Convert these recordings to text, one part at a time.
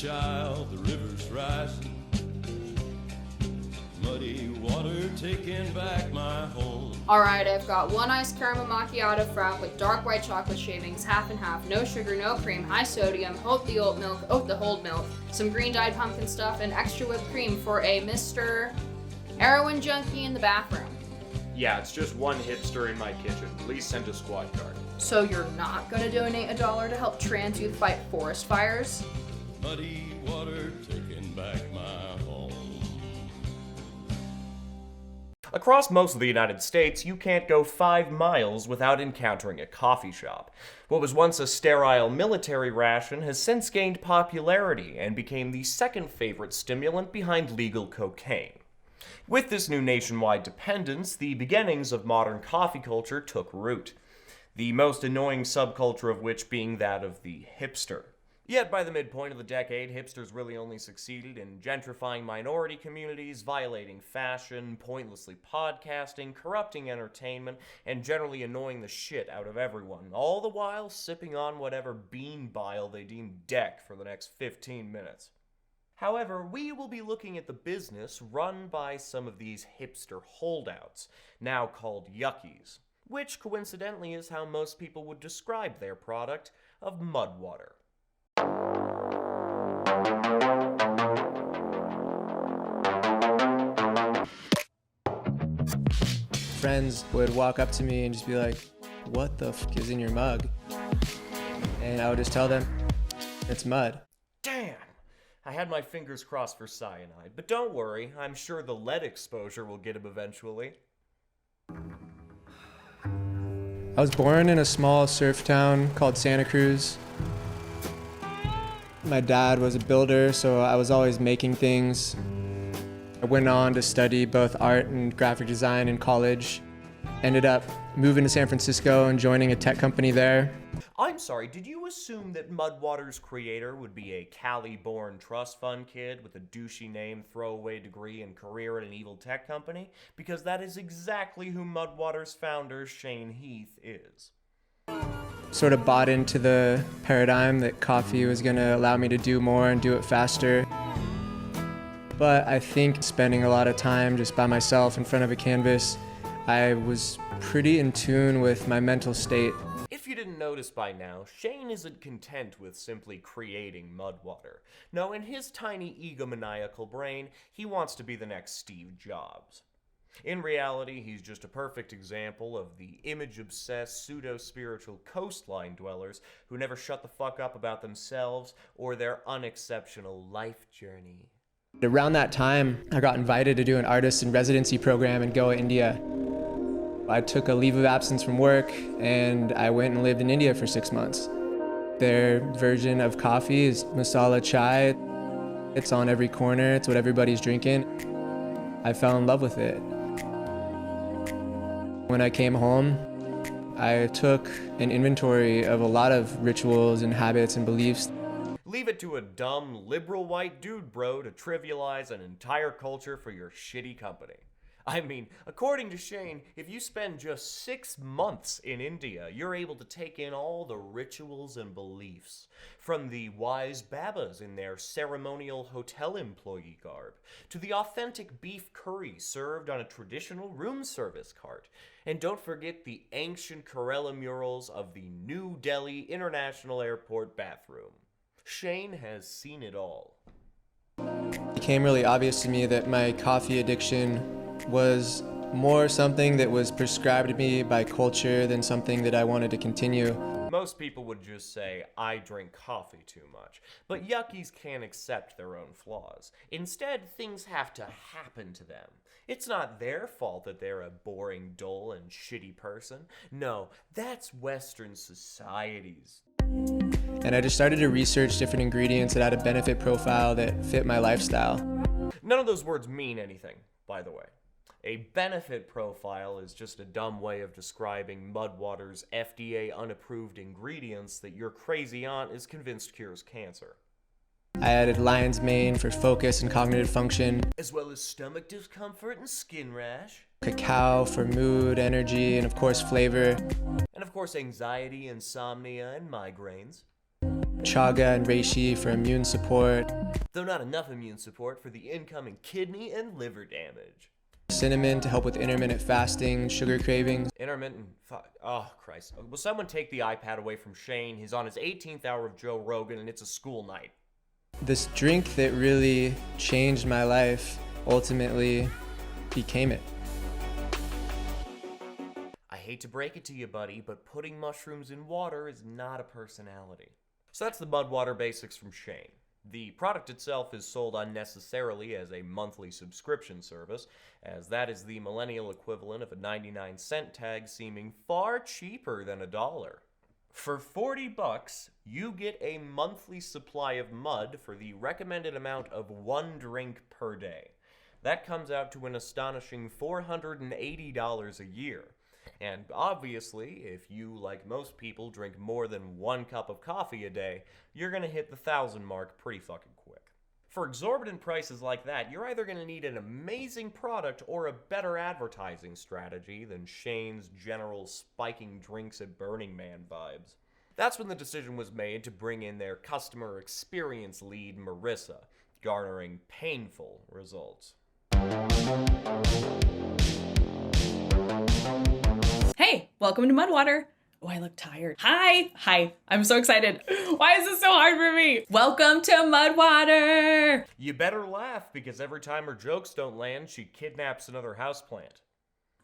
child, the river's rising. Muddy water taking back my home. Alright, I've got 1 iced caramel macchiato frap with dark white chocolate shavings, half and half, no sugar, no cream, high sodium, oat the whole milk, some green dyed pumpkin stuff, and extra whipped cream for a Mr. Heroin junkie in the bathroom. Yeah, it's just one hipster in my kitchen. Please send a squad card. So you're not gonna donate $1 to help trans youth fight forest fires? Muddy water taking back my home. Across most of the United States, you can't go 5 miles without encountering a coffee shop. What was once a sterile military ration has since gained popularity and became the second favorite stimulant behind legal cocaine. With this new nationwide dependence, the beginnings of modern coffee culture took root, the most annoying subculture of which being that of the hipster. Yet by the midpoint of the decade, hipsters really only succeeded in gentrifying minority communities, violating fashion, pointlessly podcasting, corrupting entertainment, and generally annoying the shit out of everyone, all the while sipping on whatever bean bile they deem deck for the next 15 minutes. However, we will be looking at the business run by some of these hipster holdouts, now called yuckies, which coincidentally is how most people would describe their product of mud water. Friends would walk up to me and just be like, "What the f*** is in your mug?" And I would just tell them, "It's mud." Damn! I had my fingers crossed for cyanide, but don't worry, I'm sure the lead exposure will get him eventually. I was born in a small surf town called Santa Cruz. My dad was a builder, so I was always making things. I went on to study both art and graphic design in college. Ended up moving to San Francisco and joining a tech company there. I'm sorry, did you assume that Mudwater's creator would be a Cali-born trust fund kid with a douchey name, throwaway degree, and career at an evil tech company? Because that is exactly who Mudwater's founder, Shane Heath, is. Sort of bought into the paradigm that coffee was going to allow me to do more and do it faster. But I think spending a lot of time just by myself in front of a canvas, I was pretty in tune with my mental state. If you didn't notice by now, Shane isn't content with simply creating Mudwater. No, in his tiny egomaniacal brain, he wants to be the next Steve Jobs. In reality, he's just a perfect example of the image-obsessed, pseudo-spiritual coastline dwellers who never shut the fuck up about themselves or their unexceptional life journey. Around that time, I got invited to do an artist in residency program in Goa, India. I took a leave of absence from work and I went and lived in India for 6 months. Their version of coffee is masala chai. It's on every corner, it's what everybody's drinking. I fell in love with it. When I came home, I took an inventory of a lot of rituals and habits and beliefs. Leave it to a dumb, liberal white dude, bro, to trivialize an entire culture for your shitty company. I mean, according to Shane, if you spend just 6 months in India, you're able to take in all the rituals and beliefs. From the wise babas in their ceremonial hotel employee garb, to the authentic beef curry served on a traditional room service cart. And don't forget the ancient Kerala murals of the New Delhi International Airport bathroom. Shane has seen it all. It became really obvious to me that my coffee addiction was more something that was prescribed to me by culture than something that I wanted to continue. Most people would just say, I drink coffee too much. But yuckies can't accept their own flaws. Instead, things have to happen to them. It's not their fault that they're a boring, dull, and shitty person. No, that's Western society's. And I just started to research different ingredients that had a benefit profile that fit my lifestyle. None of those words mean anything, by the way. A benefit profile is just a dumb way of describing Mudwater's FDA-unapproved ingredients that your crazy aunt is convinced cures cancer. I added lion's mane for focus and cognitive function, as well as stomach discomfort and skin rash, cacao for mood, energy, and of course flavor, and of course anxiety, insomnia, and migraines. chaga and reishi for immune support, though not enough immune support for the incoming kidney and liver damage. cinnamon to help with intermittent fasting, sugar cravings. Oh, Christ. Will someone take the iPad away from Shane? He's on his 18th hour of Joe Rogan and it's a school night. This drink that really changed my life ultimately became it. I hate to break it to you, buddy, but putting mushrooms in water is not a personality. So that's the Mud Water basics from Shane. The product itself is sold unnecessarily as a monthly subscription service, as that is the millennial equivalent of a 99-cent tag seeming far cheaper than $1. For $40, you get a monthly supply of mud for the recommended amount of 1 drink per day. That comes out to an astonishing $480 a year. And obviously, if you, like most people, drink more than 1 cup of coffee a day, you're gonna hit the 1,000 mark pretty fucking quick. For exorbitant prices like that, you're either gonna need an amazing product or a better advertising strategy than Shane's general spiking drinks at Burning Man vibes. That's when the decision was made to bring in their customer experience lead, Marissa, garnering painful results. Hey, welcome to Mud Water. Oh, I look tired. Hi, I'm so excited. Why is this so hard for me? Welcome to Mud Water. You better laugh, because every time her jokes don't land, she kidnaps another houseplant.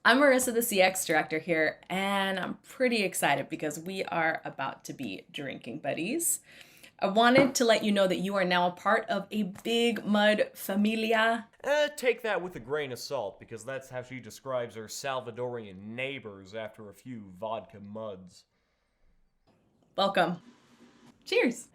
I'm Marissa, the CX director here, and I'm pretty excited because we are about to be drinking buddies. I wanted to let you know that you are now a part of a big mud familia. Take that with a grain of salt, because that's how she describes her Salvadorian neighbors after a few vodka muds. Welcome. Cheers.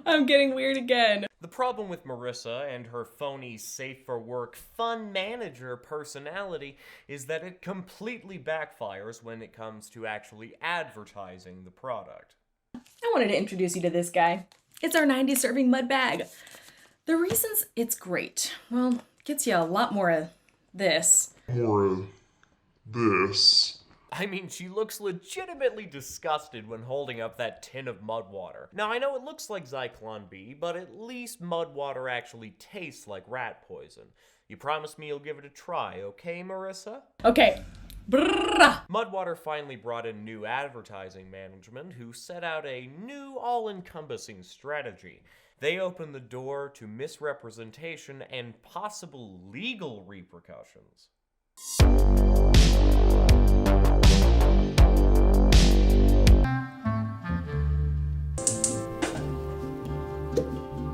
I'm getting weird again. The problem with Marissa and her phony, safe-for-work, fun manager personality is that it completely backfires when it comes to actually advertising the product. I wanted to introduce you to this guy. It's our 90 serving mud bag. The reasons it's great, well, gets you a lot more of this. I mean, she looks legitimately disgusted when holding up that tin of mud water. Now, I know it looks like Zyklon B, but at least mud water actually tastes like rat poison. You promise me you'll give it a try, okay, Marissa? Okay. Brrrah. Mudwater finally brought in new advertising management who set out a new all-encompassing strategy. They opened the door to misrepresentation and possible legal repercussions.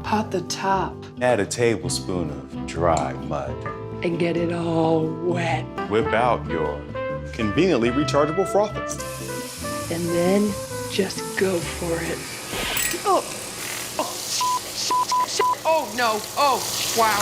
Pot the top Add a tablespoon of dry mud. and get it all wet. Whip out your conveniently rechargeable frother. And then just go for it. Oh no, oh, wow.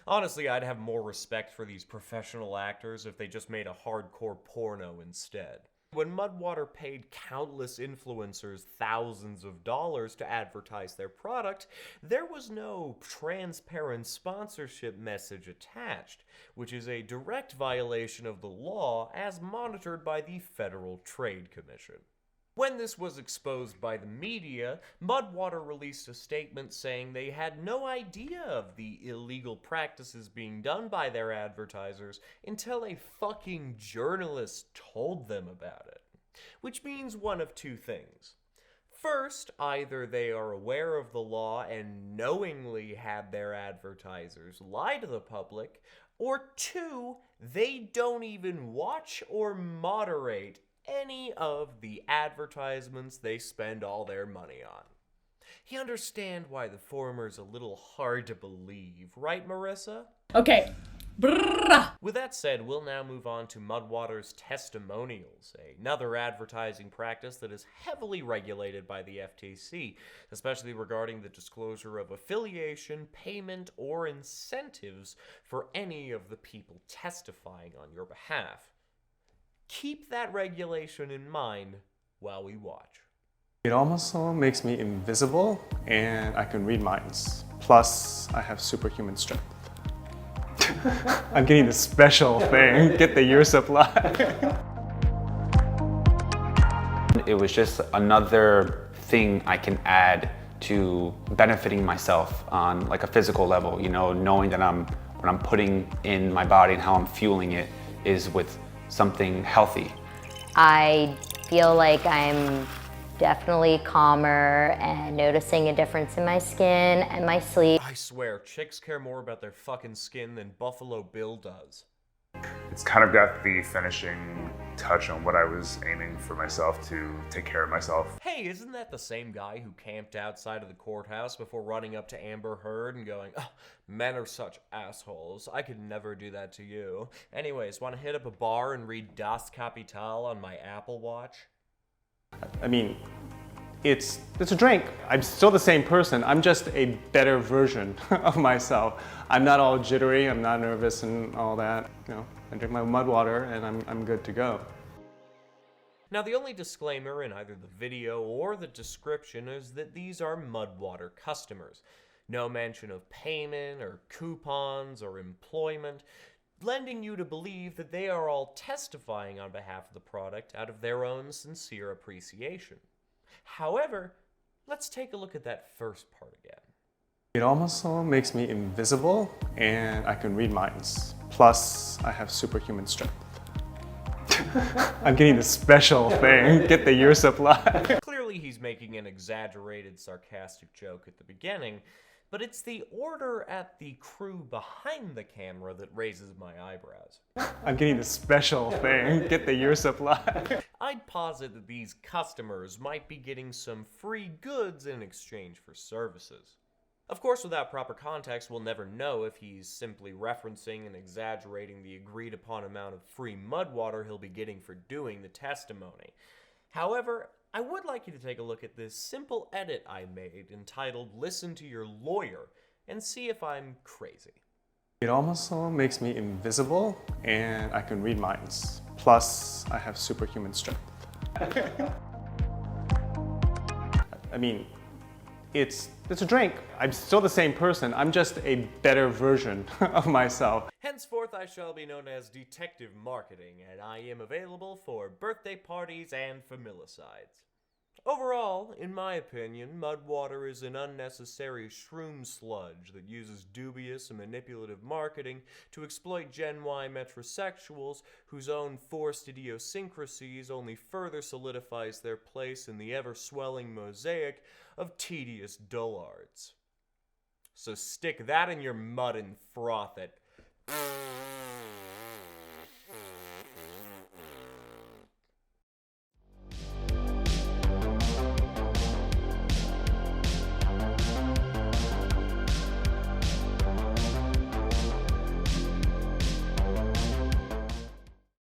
Honestly, I'd have more respect for these professional actors if they just made a hardcore porno instead. When Mudwater paid countless influencers thousands of dollars to advertise their product, there was no transparent sponsorship message attached, which is a direct violation of the law as monitored by the Federal Trade Commission. When this was exposed by the media, Mudwater released a statement saying they had no idea of the illegal practices being done by their advertisers until a fucking journalist told them about it. Which means one of two things. First, either they are aware of the law and knowingly had their advertisers lie to the public, or two, they don't even watch or moderate any of the advertisements they spend all their money on. You understand why the former's a little hard to believe, right, Marissa? Okay. Brrrah. With that said, we'll now move on to Mudwater's testimonials, another advertising practice that is heavily regulated by the FTC, especially regarding the disclosure of affiliation, payment, or incentives for any of the people testifying on your behalf. Keep that regulation in mind while we watch. It also makes me invisible and I can read minds. Plus, I have superhuman strength. I'm getting the special thing. Get the year supply. It was just another thing I can add to benefiting myself on like a physical level, you know, knowing that what I'm putting in my body and how I'm fueling it is with something healthy. I feel like I'm definitely calmer and noticing a difference in my skin and my sleep. I swear, chicks care more about their fucking skin than Buffalo Bill does. It's kind of got the finishing touch on what I was aiming for myself to take care of myself. Hey, isn't that the same guy who camped outside of the courthouse before running up to Amber Heard and going, oh, men are such assholes, I could never do that to you. Anyways, want to hit up a bar and read Das Kapital on my Apple Watch? I mean, it's a drink. I'm still the same person. I'm just a better version of myself. I'm not all jittery, I'm not nervous and all that. You know, I drink my mud water and I'm good to go. Now, the only disclaimer in either the video or the description is that these are Mud Water customers. No mention of payment or coupons or employment, lending you to believe that they are all testifying on behalf of the product out of their own sincere appreciation. However, let's take a look at that first part again. It also makes me invisible and I can read minds. Plus, I have superhuman strength. I'm getting the special thing. Get the year supply. Clearly he's making an exaggerated, sarcastic joke at the beginning, but it's the order at the crew behind the camera that raises my eyebrows. I'm getting the special thing. Get the year supply. I'd posit that these customers might be getting some free goods in exchange for services. Of course, without proper context, we'll never know if he's simply referencing and exaggerating the agreed upon amount of free mud water he'll be getting for doing the testimony. However, I would like you to take a look at this simple edit I made entitled Listen to Your Lawyer and see if I'm crazy. It also makes me invisible and I can read minds. Plus, I have superhuman strength. I mean, it's a drink. I'm still the same person. I'm just a better version of myself. Henceforth, I shall be known as Detective Marketing, and I am available for birthday parties and familicides. Overall, in my opinion, mud water is an unnecessary shroom sludge that uses dubious and manipulative marketing to exploit Gen Y metrosexuals whose own forced idiosyncrasies only further solidifies their place in the ever-swelling mosaic of tedious dullards. So stick that in your mud and froth it.